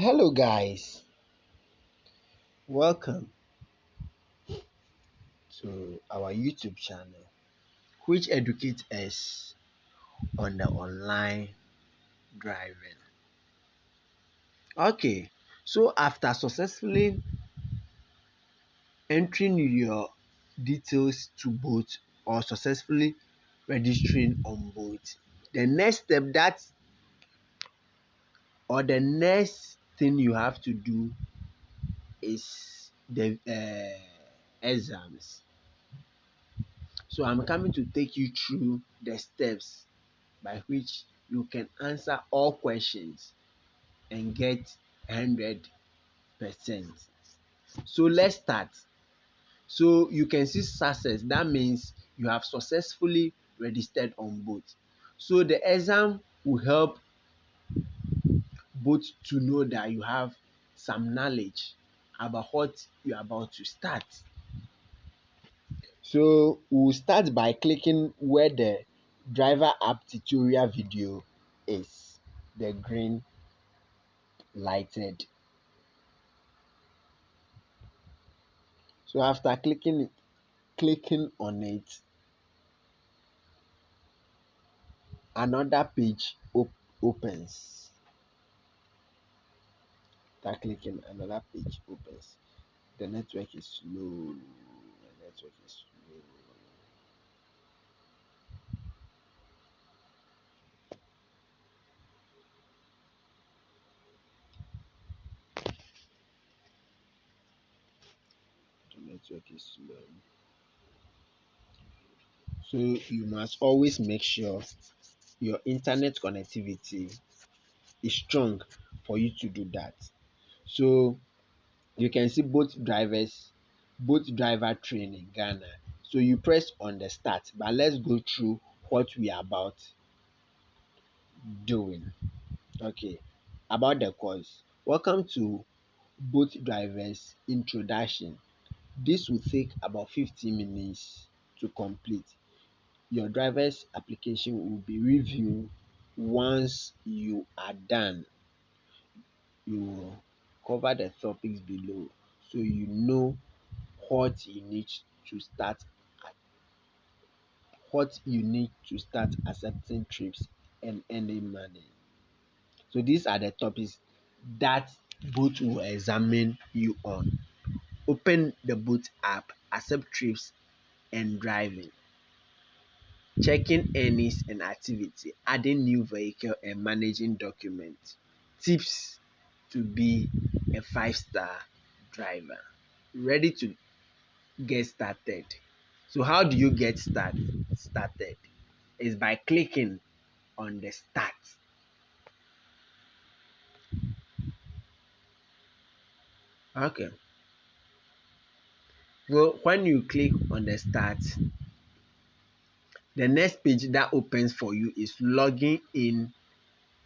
Hello, guys. Welcome to our YouTube channel, which educates us on the online driving. Okay, so after successfully entering your details to both or successfully registering on both, the next step the next thing you have to do is the exams. So I'm coming to take you through the steps by which you can answer all questions and get 100%. So let's start. So you can see success. That means you have successfully registered on both. So the exam will help both to know that you have some knowledge about what you're about to start. So we'll start by clicking where the driver app tutorial video is, the green lighted. So after clicking on it, another page opens. After clicking, another page opens. The network is slow. The network is slow. The network is slow. So you must always make sure your internet connectivity is strong for you to do that. So you can see both driver training Ghana. So you press on the start, but let's go through what we are about doing. Okay, about the course. Welcome to both drivers introduction. This will take about 15 minutes to complete. Your driver's application will be reviewed. Once you are done, you will cover the topics below so you know what you need to start accepting trips and earning money. So these are the topics that both will examine you on. Open the boot app, accept trips and driving, checking earnings and activity, adding new vehicle and managing documents, tips to be a 5-star driver. Ready to get started. So how do you get started? Is by clicking on the start. Okay. Well, when you click on the start, the next page that opens for you is logging in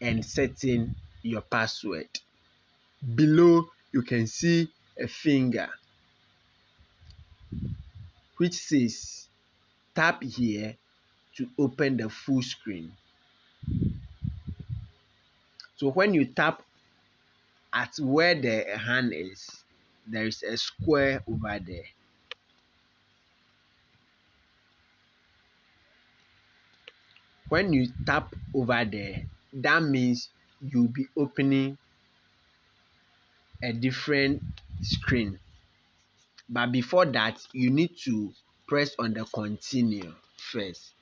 and setting your password. Below, you can see a finger which says tap here to open the full screen. So when you tap at where the hand is, there is a square over there. When you tap over there, that means you'll be opening a different screen. But before that, you need to press on the continue first.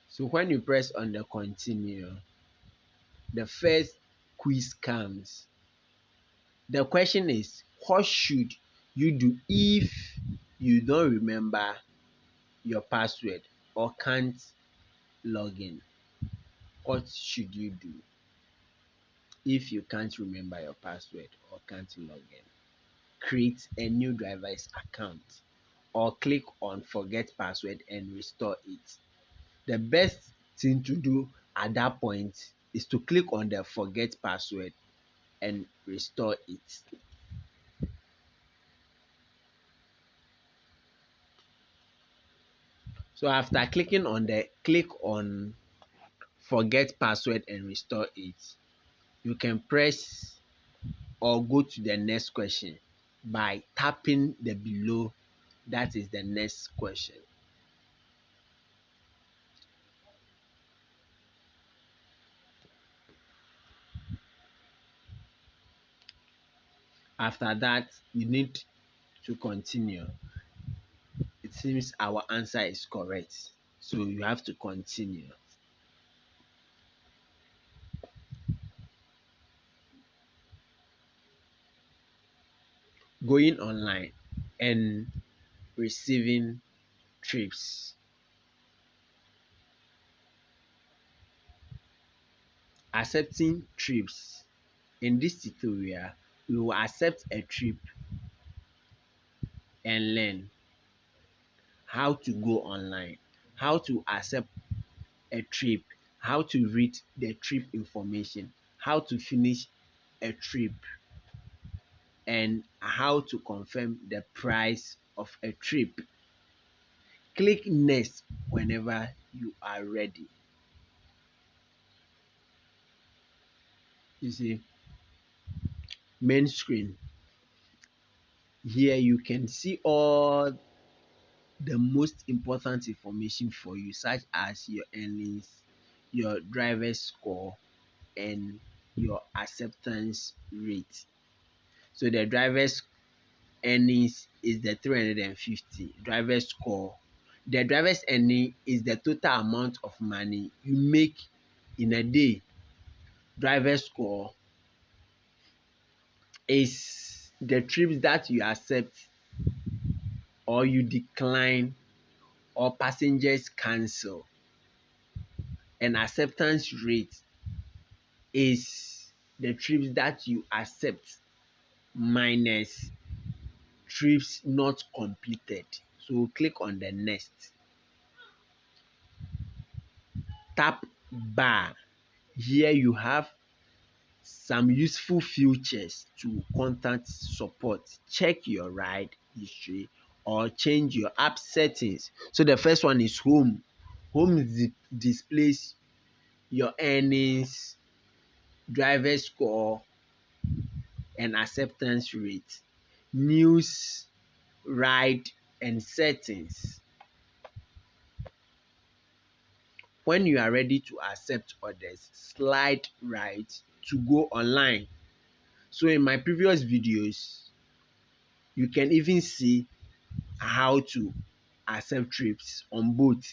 So when you press on the continue, the first quiz comes. The question is, what should you do if you don't remember your password or can't log in? What should you do if you can't remember your password or can't log in? Create a new driver's account or click on forget password and restore it. The best thing to do at that point is to click on the forget password and restore it. So after clicking on the click on forget password and restore it, you can press or go to the next question by tapping the below, that is the next question. After that, you need to continue. It seems our answer is correct, so you have to continue. Going online and receiving trips. Accepting trips. In this tutorial, we will accept a trip and learn how to go online, how to accept a trip, how to read the trip information, how to finish a trip, and how to confirm the price of a trip. Click next whenever you are ready. You see, main screen. Here you can see all the most important information for you, such as your earnings, your driver's score, and your acceptance rate. So the driver's earnings is the 350. Driver's score. The driver's earning is the total amount of money you make in a day. Driver's score is the trips that you accept or you decline or passengers cancel. And acceptance rate is the trips that you accept minus trips not completed. So click on the next. Tap bar. Here you have some useful features to contact support. Check your ride history or change your app settings. So the first one is home. Home displays your earnings, driver score, and acceptance rate. News, ride, and settings. When you are ready to accept orders, slide right to go online. So in my previous videos, you can even see how to accept trips on both.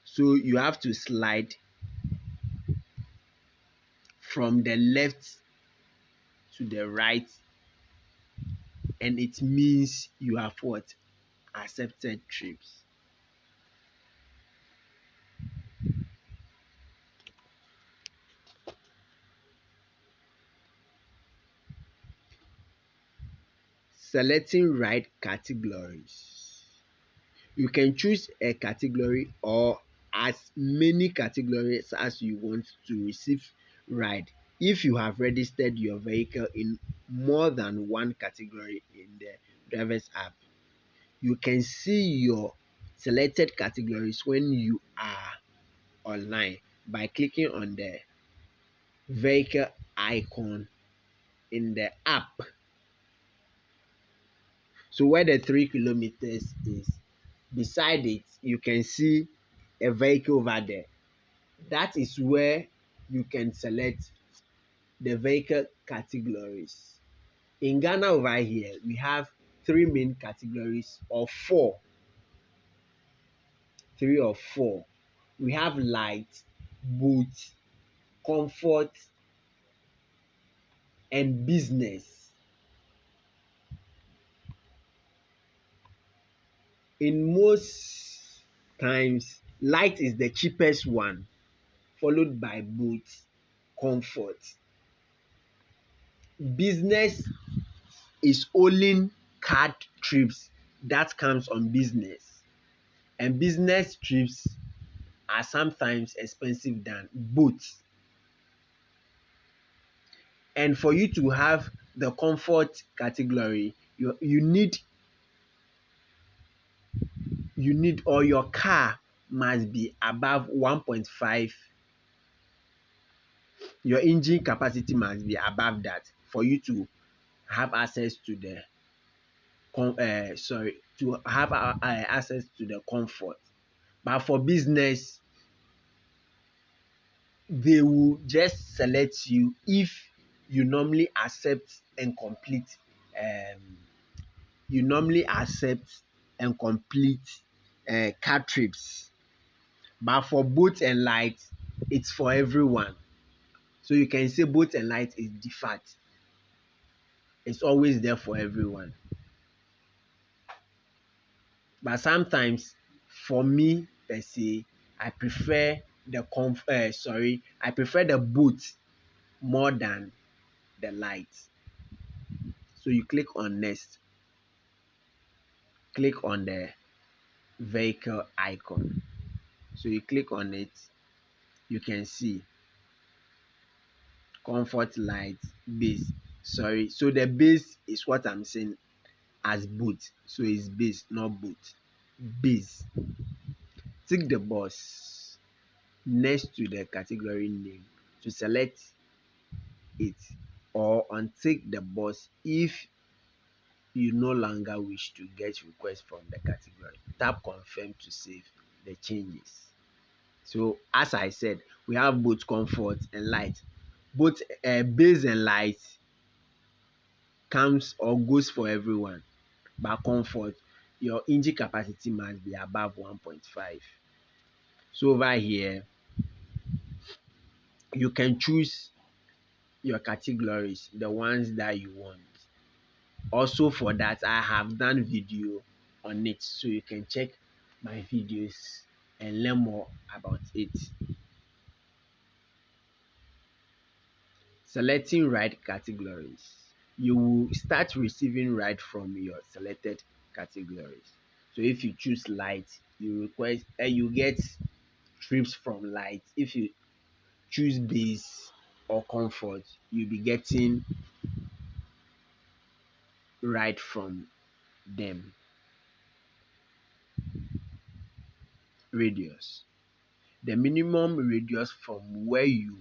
So you have to slide from the left to the right, and it means you have what? Accepted trips. Selecting ride categories. You can choose a category or as many categories as you want to receive ride. If you have registered your vehicle in more than one category in the driver's app, you can see your selected categories when you are online by clicking on the vehicle icon in the app. So where the 3 kilometers is, beside it, you can see a vehicle over there. That is where you can select the vehicle categories. In Ghana over here, we have three main categories or four. Three or four. We have light, boot, comfort, and business. In most times, light is the cheapest one, followed by boot, comfort. Business is only card trips that comes on business, and business trips are sometimes expensive than boats. And for you to have the comfort category, you need or your car must be above 1.5. Your engine capacity must be above that for you to have access to the access to the comfort. But for business, they will just select you if you normally accept and complete um you normally accept and complete car trips. But for boat and light, it's for everyone. So you can say boat and light is default. It's always there for everyone. But sometimes for me per se, I prefer the boat more than the light. So you click on next, click on the vehicle icon. So you click on it, you can see comfort light base. Sorry, so the base is what I'm saying as boot. So it's base, not boot. Base. Tick the box next to the category name to select it, or untick the box if you no longer wish to get requests from the category. Tap confirm to save the changes. So as I said, we have both comfort and light. Both base and light comes or goes for everyone. But comfort, your engine capacity must be above 1.5. So over here, you can choose your categories, the ones that you want. Also for that, I have done video on it, so you can check my videos and learn more about it. Selecting right categories. You will start receiving right from your selected categories. So if you choose light, you get trips from light. If you choose base or comfort, you'll be getting right from them. Radius. The minimum radius from where you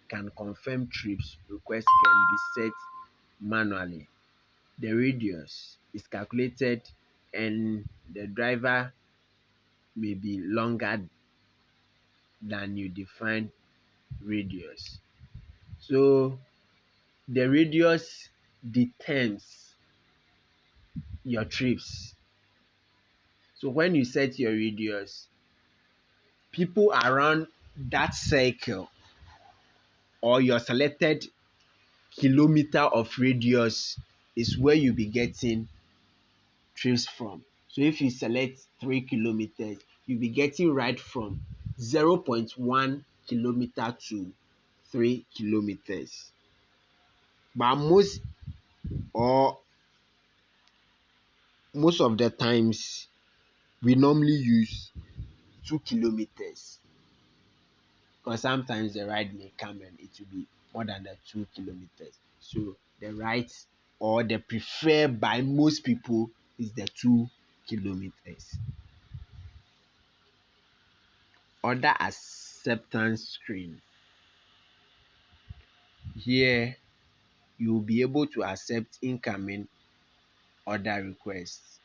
can confirm trips request can be set manually. The radius is calculated and the driver may be longer than you define radius. So the radius determines your trips. So when you set your radius, people around that circle or your selected kilometer of radius is where you'll be getting trips from. So if you select 3 kilometers, you'll be getting right from 0.1 kilometer to 3 kilometers. But or most of the times we normally use 2 kilometers, because sometimes the ride may come and it will be more than the 2 kilometers. So the right or the preferred by most people is the 2 kilometers. Order acceptance screen. Here you will be able to accept incoming order requests.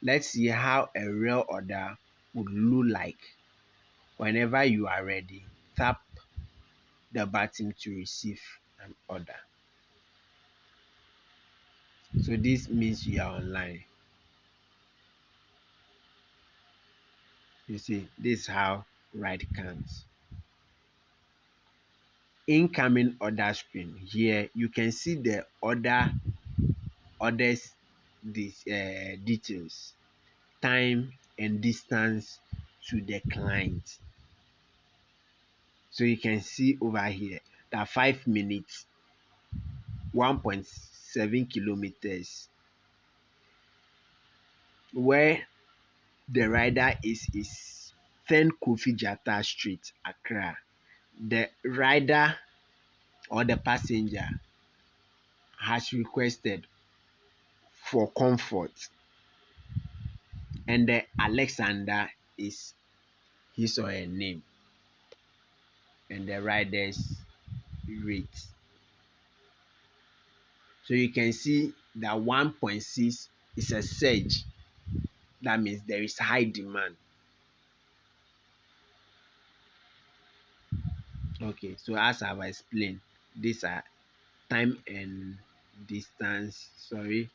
Let's see how a real order would look like. Whenever you are ready, tap the button to receive an order. So this means you are online. You see, this is how ride comes. Incoming order screen. Here you can see the orders details, time and distance to the client. So you can see over here that 5 minutes, 1.7 kilometers. Where the rider is 10 Kofi Jata Street, Accra. The rider or the passenger has requested for comfort, and the Alexander is his or her name, and the rider's rate. So you can see that 1.6 is a surge. That means there is high demand. Okay, so as I've explained, these are time and distance. Sorry,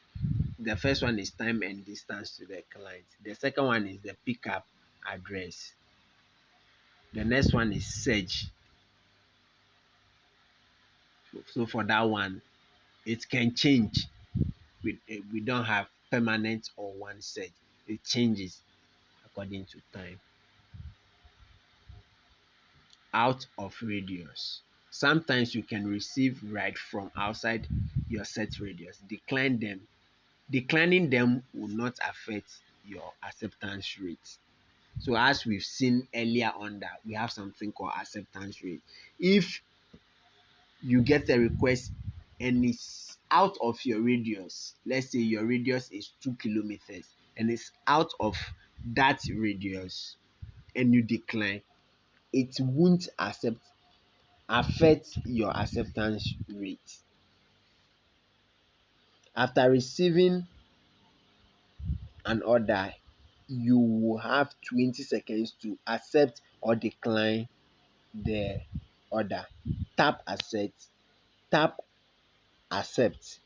the first one is time and distance to the client. The second one is the pickup address. The next one is search. So for that one, it can change. We don't have permanent or one search. It changes according to time. Out of radius. Sometimes you can receive right from outside your set radius. Decline them. Declining them will not affect your acceptance rate. So as we've seen earlier on that we have something called acceptance rate. If you get a request and it's out of your radius, let's say your radius is 2 kilometers and it's out of that radius and you decline, it won't affect your acceptance rate. After receiving an order, you will have 20 seconds to accept or decline the order. Tap accept, tap accept.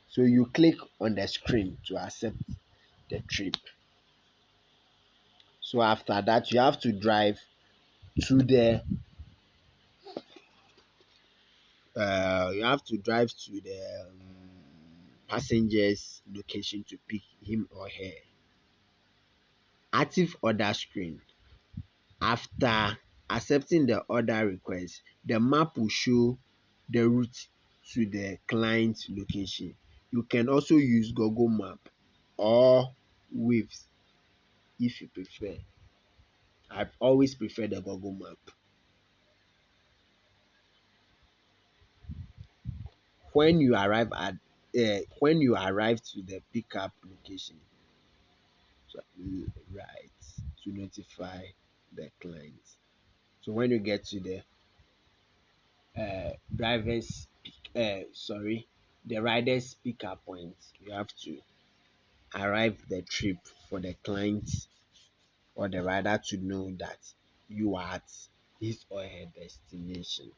So you click on the screen to accept the trip. So after that, you have to drive to the passenger's location to pick him or her. Active order screen. After accepting the order request, the map will show the route to the client location. You can also use Google Map or Waves if you prefer. I've always preferred the Google Map. When you arrive at when you arrive to the pickup location, so right to notify the client. So when you get to the driver's the rider's pickup point, you have to arrive the trip for the client or the rider to know that you are at his or her destination.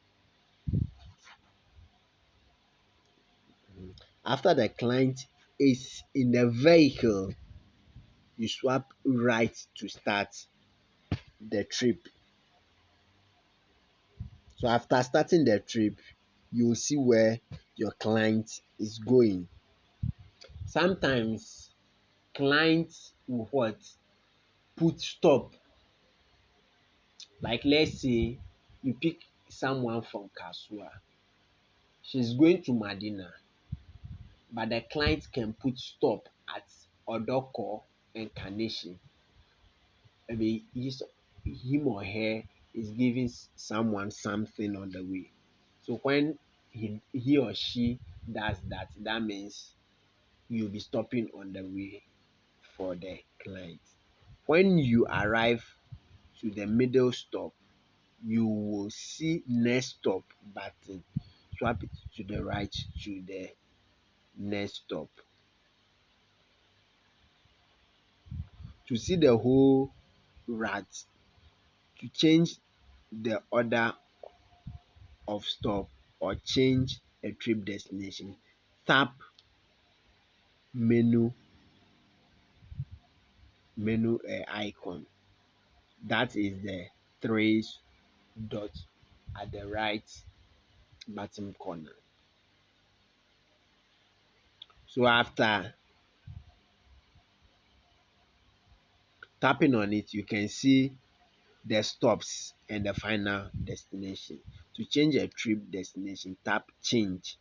After the client is in the vehicle, you swap right to start the trip. So after starting the trip, you will see where your client is going. Sometimes clients will what? Put stop. Like let's say you pick someone from Kasua. She's going to Madina, but the client can put stop at Odoko and Carnation. Maybe him or her is giving someone something on the way. So when he or she does that, that means you'll be stopping on the way for the client. When you arrive to the middle stop, you will see next stop button. Swap it to the right to the next stop. To see the whole route, to change the order of stop or change a trip destination, tap menu icon. That is the three dots at the right bottom corner. So after tapping on it, you can see the stops and the final destination. To change a trip destination, tap change.